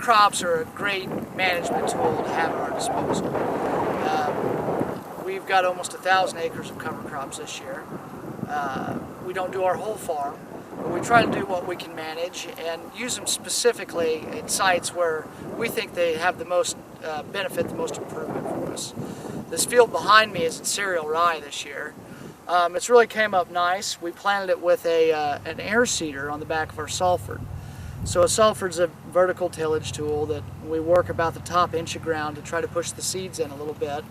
crops are a great management tool to have at our disposal. We've got almost 1,000 acres of cover crops this year. We don't do our whole farm, but we try to do what we can manage and use them specifically at sites where we think they have the most benefit, the most improvement for us. This field behind me is in cereal rye this year. It's really came up nice. We planted it with an air seeder on the back of our Salford. So a Salford's a vertical tillage tool that we work about the top inch of ground to try to push the seeds in a little bit.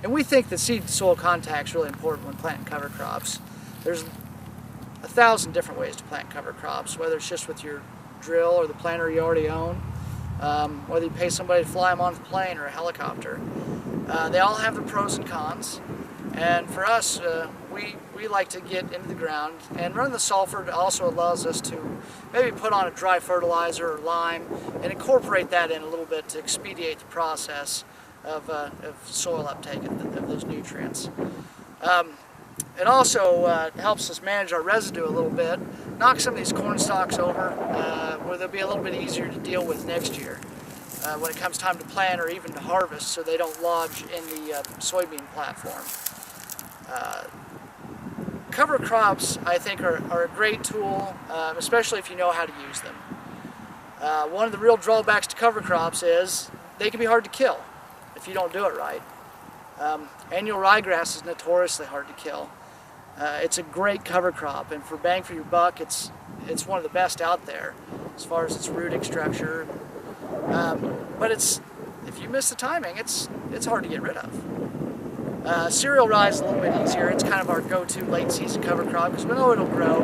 And we think that seed-soil contact is really important when planting cover crops. There's 1,000 different ways to plant cover crops, whether it's just with your drill or the planter you already own, whether you pay somebody to fly them on the plane or a helicopter. They all have their pros and cons. And for us, we like to get into the ground, and running the Salford also allows us to maybe put on a dry fertilizer or lime and incorporate that in a little bit to expedite the process of soil uptake of those nutrients. It also helps us manage our residue a little bit, knock some of these corn stalks over where they'll be a little bit easier to deal with next year when it comes time to plant or even to harvest, so they don't lodge in the soybean platform. Cover crops, I think, are a great tool, especially if you know how to use them. One of the real drawbacks to cover crops is they can be hard to kill if you don't do it right. Annual ryegrass is notoriously hard to kill. It's a great cover crop, and for bang for your buck, it's one of the best out there as far as its rooting structure. But if you miss the timing, it's hard to get rid of. Cereal rye is a little bit easier. It's kind of our go-to late season cover crop because we know it'll grow.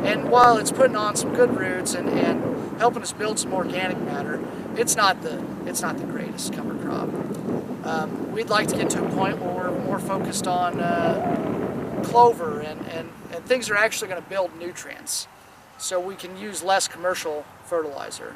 And while it's putting on some good roots and helping us build some organic matter, it's not the greatest cover crop. We'd like to get to a point where we're more focused on clover and things that are actually going to build nutrients, so we can use less commercial fertilizer.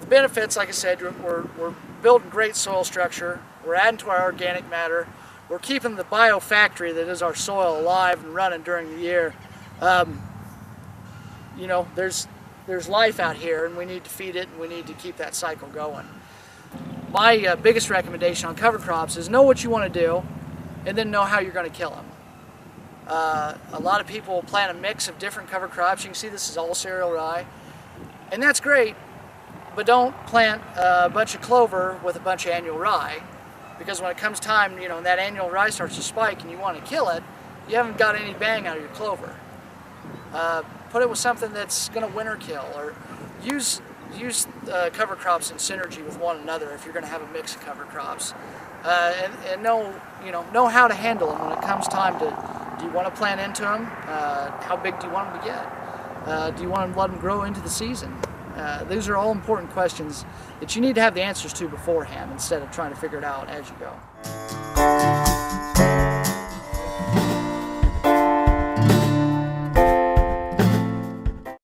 The benefits, like I said, we're building great soil structure. We're adding to our organic matter. We're keeping the biofactory that is our soil alive and running during the year. You know, there's life out here, and we need to feed it, and we need to keep that cycle going. My biggest recommendation on cover crops is know what you want to do, and then know how you're going to kill them. A lot of people will plant a mix of different cover crops. You can see this is all cereal rye, and that's great, but don't plant a bunch of clover with a bunch of annual rye, because when it comes time, you know, and that annual rye starts to spike and you want to kill it, you haven't got any bang out of your clover. Put it with something that's going to winter kill, or use cover crops in synergy with one another if you're going to have a mix of cover crops, and know how to handle them when it comes time to. Do you want to plant into them? How big do you want them to get? Do you want to let them grow into the season? These are all important questions that you need to have the answers to beforehand instead of trying to figure it out as you go.